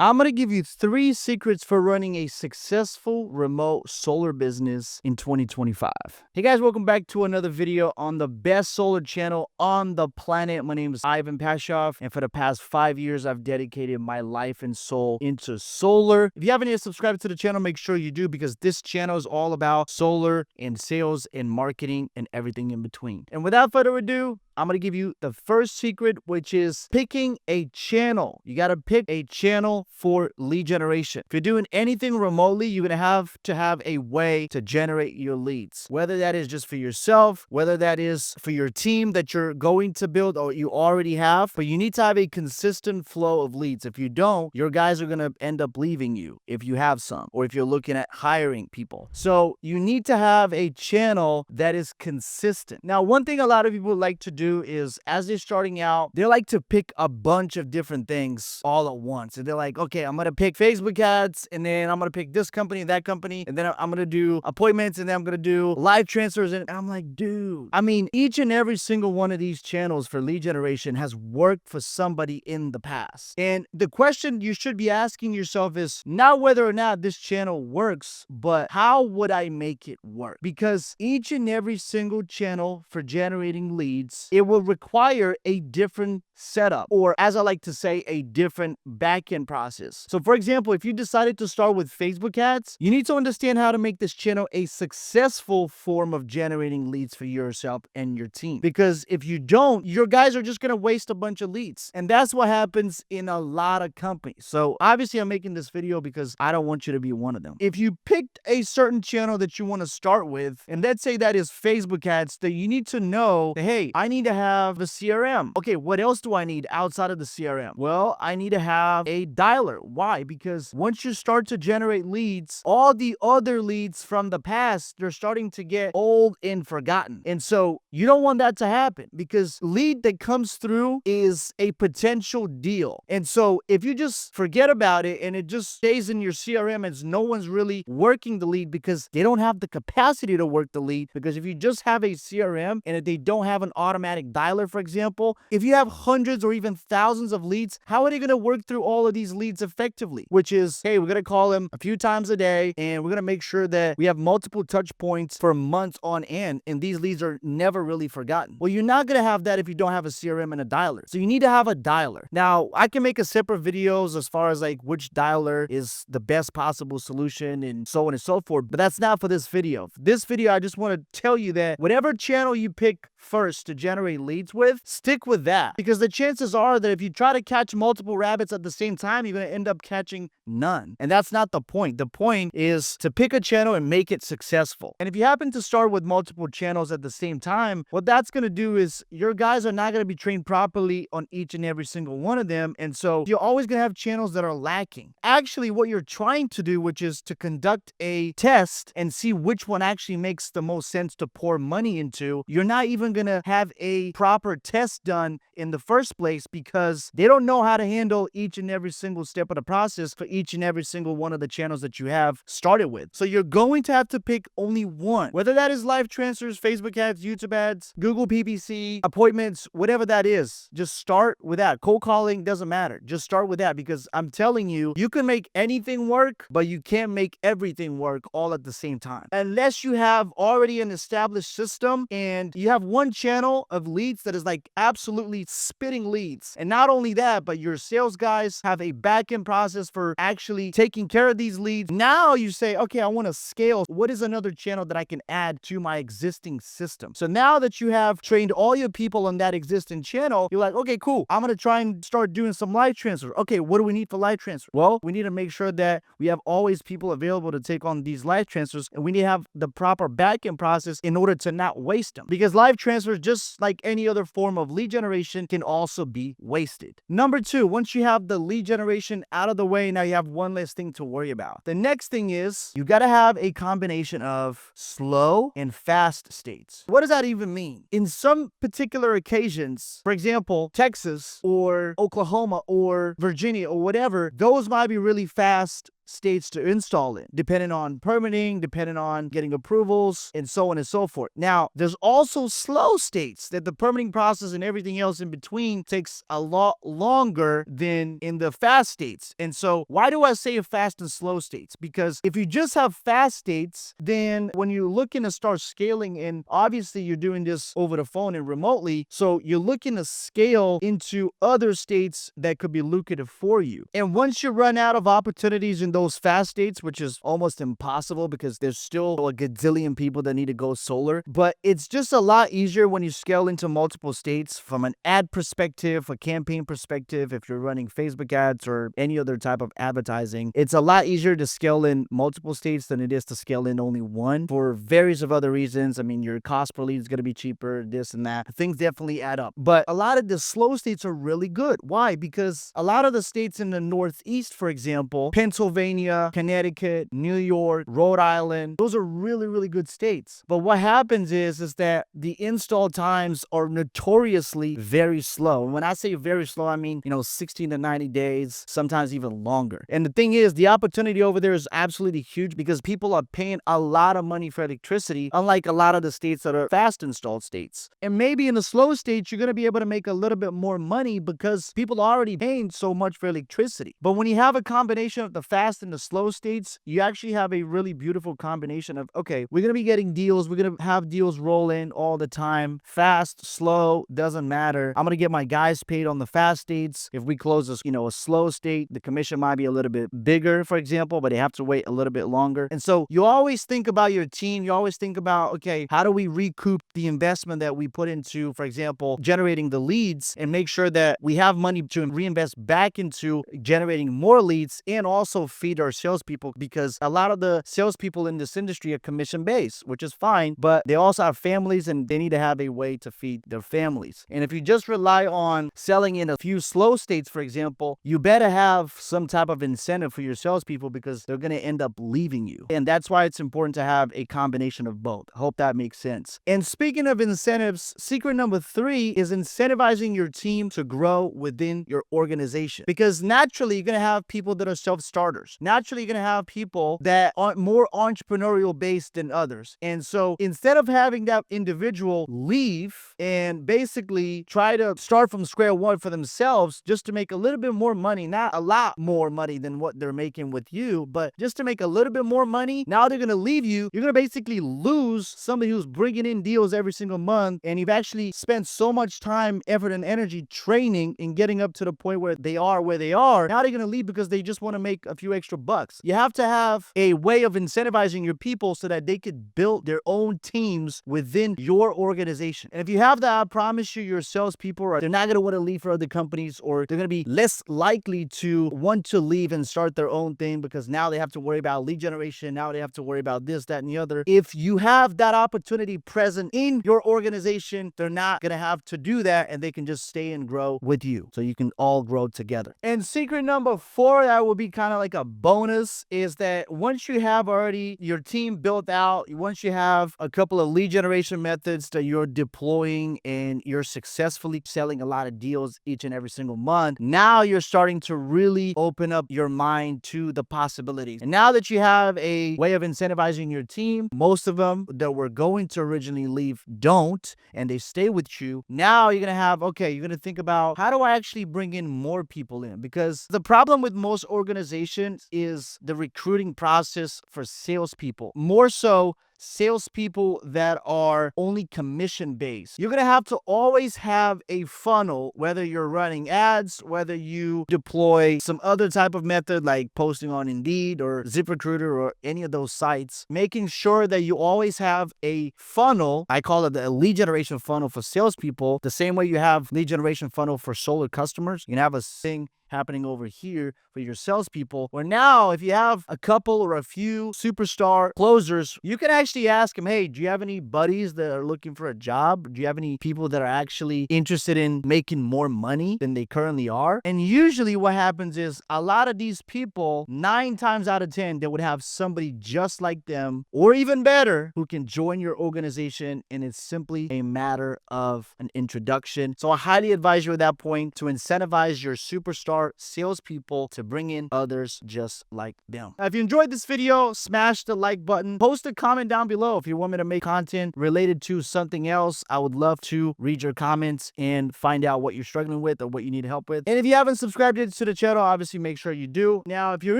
I'm going to give you 3 secrets for running a successful remote solar business in 2025. Hey guys, welcome back to another video on the best solar channel on the planet. My name is Ivan Pashoff, and for the past 5 years, I've dedicated my life and soul into solar. If you haven't yet subscribed to the channel, make sure you do, because this channel is all about solar and sales and marketing and everything in between. And without further ado, I'm going to give you the first secret, which is picking a channel. You got to pick a channel for lead generation. If you're doing anything remotely, you're going to have a way to generate your leads, whether that is just for yourself, whether that is for your team that you're going to build or you already have, but you need to have a consistent flow of leads. If you don't, your guys are going to end up leaving you if you have some, or if you're looking at hiring people. So you need to have a channel that is consistent. Now, one thing a lot of people like to do is, as they're starting out, they like to pick a bunch of different things all at once. And they're like, okay, I'm going to pick Facebook ads, and then I'm going to pick this company and that company, and then I'm going to do appointments, and then I'm going to do live transfers. And I'm like, dude, I mean, each and every single one of these channels for lead generation has worked for somebody in the past. And the question you should be asking yourself is not whether or not this channel works, but how would I make it work? Because each and every single channel for generating leads, it will require a different setup, or as I like to say, a different back-end process. So for example, if you decided to start with Facebook ads, you need to understand how to make this channel a successful form of generating leads for yourself and your team. Because if you don't, your guys are just going to waste a bunch of leads. And that's what happens in a lot of companies. So obviously I'm making this video because I don't want you to be one of them. If you picked a certain channel that you want to start with, and let's say that is Facebook ads, then you need to know that, hey, I need to have a CRM. Okay, what else do I need outside of the CRM? Well, I need to have a dialer. Why? Because once you start to generate leads, all the other leads from the past, they're starting to get old and forgotten. And so you don't want that to happen, because lead that comes through is a potential deal. And so if you just forget about it and it just stays in your CRM and no one's really working the lead because they don't have the capacity to work the lead, because if you just have a CRM and if they don't have an automatic dialer, for example, if you have hundreds or even thousands of leads, how are they going to work through all of these leads effectively? Which is, hey, we're going to call them a few times a day, and we're going to make sure that we have multiple touch points for months on end, and these leads are never really forgotten. Well, you're not going to have that if you don't have a CRM and a dialer. So you need to have a dialer. Now, I can make a separate videos as far as like which dialer is the best possible solution and so on and so forth, but that's not for this video. For this video, I just want to tell you that whatever channel you pick first to generate leads with, stick with that, because the chances are that if you try to catch multiple rabbits at the same time, you're going to end up catching none. And that's not the point. The point is to pick a channel and make it successful. And if you happen to start with multiple channels at the same time, what that's going to do is your guys are not going to be trained properly on each and every single one of them. And so you're always going to have channels that are lacking. Actually, what you're trying to do, which is to conduct a test and see which one actually makes the most sense to pour money into, you're not even going to have a proper test done in the first place, because they don't know how to handle each and every single step of the process for each and every single one of the channels that you have started with. So you're going to have to pick only one, whether that is live transfers, Facebook ads, YouTube ads, Google PPC, appointments, whatever that is. Just start with that. Cold calling doesn't matter. Just start with that, because I'm telling you, you can make anything work, but you can't make everything work all at the same time. Unless you have already an established system and you have one channel of leads that is like absolutely spitting leads. And not only that, but your sales guys have a back-end process for actually taking care of these leads. Now you say, okay, I want to scale. What is another channel that I can add to my existing system? So now that you have trained all your people on that existing channel, you're like, okay, cool. I'm going to try and start doing some live transfer. Okay, what do we need for live transfer? Well, we need to make sure that we have always people available to take on these live transfers, and we need to have the proper back-end process in order to not waste them. Because live transfers, just like any other form of lead generation, can also be wasted. Number 2, once you have the lead generation out of the way, now you have one less thing to worry about. The next thing is you got to have a combination of slow and fast states. What does that even mean? In some particular occasions, for example, Texas or Oklahoma or Virginia or whatever, those might be really fast states to install in, depending on permitting, depending on getting approvals, and so on and so forth. Now, there's also slow states that the permitting process and everything else in between takes a lot longer than in the fast states. And so why do I say fast and slow states? Because if you just have fast states, then when you're looking to start scaling, and obviously you're doing this over the phone and remotely, so you're looking to scale into other states that could be lucrative for you. And once you run out of opportunities in those fast states, which is almost impossible because there's still a gazillion people that need to go solar, but it's just a lot easier when you scale into multiple states from an ad perspective, a campaign perspective. If you're running Facebook ads or any other type of advertising, it's a lot easier to scale in multiple states than it is to scale in only one for various of other reasons. I mean, your cost per lead is going to be cheaper, this and that. Things definitely add up. But a lot of the slow states are really good. Why? Because a lot of the states in the Northeast, for example, Pennsylvania, Connecticut, New York, Rhode Island, those are really, really good states. But what happens is that the install times are notoriously very slow. And when I say very slow, I mean, 16 to 90 days, sometimes even longer. And the thing is, the opportunity over there is absolutely huge because people are paying a lot of money for electricity, unlike a lot of the states that are fast installed states. And maybe in the slow states, you're going to be able to make a little bit more money because people are already paying so much for electricity. But when you have a combination of the fast and the slow states, you actually have a really beautiful combination of, okay, we're going to be getting deals. We're going to have deals roll in all the time. Fast, slow, doesn't matter. I'm going to get my guys paid on the fast states. If we close a slow state, the commission might be a little bit bigger, for example, but they have to wait a little bit longer. And so you always think about your team. You always think about, okay, how do we recoup the investment that we put into, for example, generating the leads, and make sure that we have money to reinvest back into generating more leads and also feed our salespeople, because a lot of the salespeople in this industry are commission based, which is fine, but they also have families and they need to have a way to feed their families. And if you just rely on selling in a few slow states, for example, you better have some type of incentive for your salespeople because they're going to end up leaving you. And that's why it's important to have a combination of both. I hope that makes sense. And speaking of incentives, secret number 3 is incentivizing your team to grow within your organization. Because naturally, you're going to have people that are self-starters. Naturally, you're going to have people that are more entrepreneurial based than others. And so instead of having that individual leave and basically try to start from square one for themselves just to make a little bit more money, not a lot more money than what they're making with you, but just to make a little bit more money, now they're going to leave you. You're going to basically lose somebody who's bringing in deals every single month, and you've actually spent so much time, effort, and energy training and getting up to the point where they are where they are. Now they're going to leave because they just want to make a few extra bucks. You have to have a way of incentivizing your people so that they could build their own teams within your organization. And if you have that, I promise you, your salespeople they're not going to want to leave for other companies, or they're going to be less likely to want to leave and start their own thing because now they have to worry about lead generation. Now they have to worry about this, that, and the other. If you have that opportunity present in your organization, they're not going to have to do that, and they can just stay and grow with you so you can all grow together. And secret number 4, that will be kind of like a bonus, is that once you have already your team built out, once you have a couple of lead generation methods that you're deploying and you're successfully selling a lot of deals each and every single month, now you're starting to really open up your mind to the possibilities. And now that you have a way of incentivizing your team, most of them that were going to originally leave don't, and they stay with you. Now you're going to have, okay, you're going to think about, how do I actually bring in more people in? Because the problem with most organizations is the recruiting process for salespeople. More so, salespeople that are only commission based. You're going to have to always have a funnel, whether you're running ads, whether you deploy some other type of method like posting on Indeed or ZipRecruiter or any of those sites, making sure that you always have a funnel. I call it the lead generation funnel for salespeople, the same way you have lead generation funnel for solar customers. You can have a thing happening over here for your salespeople, where now if you have a couple or a few superstar closers, you can actually ask them, hey, do you have any buddies that are looking for a job? Do you have any people that are actually interested in making more money than they currently are? And usually what happens is a lot of these people, 9 times out of 10, they would have somebody just like them or even better who can join your organization, and it's simply a matter of an introduction. So I highly advise you at that point to incentivize your superstar are salespeople to bring in others just like them. Now, if you enjoyed this video, smash the like button. Post a comment down below if you want me to make content related to something else. I would love to read your comments and find out what you're struggling with or what you need help with. And if you haven't subscribed yet to the channel, obviously make sure you do. Now, if you're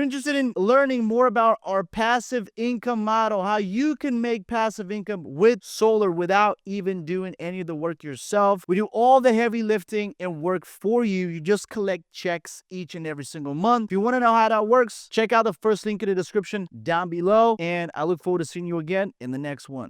interested in learning more about our passive income model, how you can make passive income with solar without even doing any of the work yourself, we do all the heavy lifting and work for you. You just collect checks each and every single month. If you want to know how that works, check out the first link in the description down below. And I look forward to seeing you again in the next one.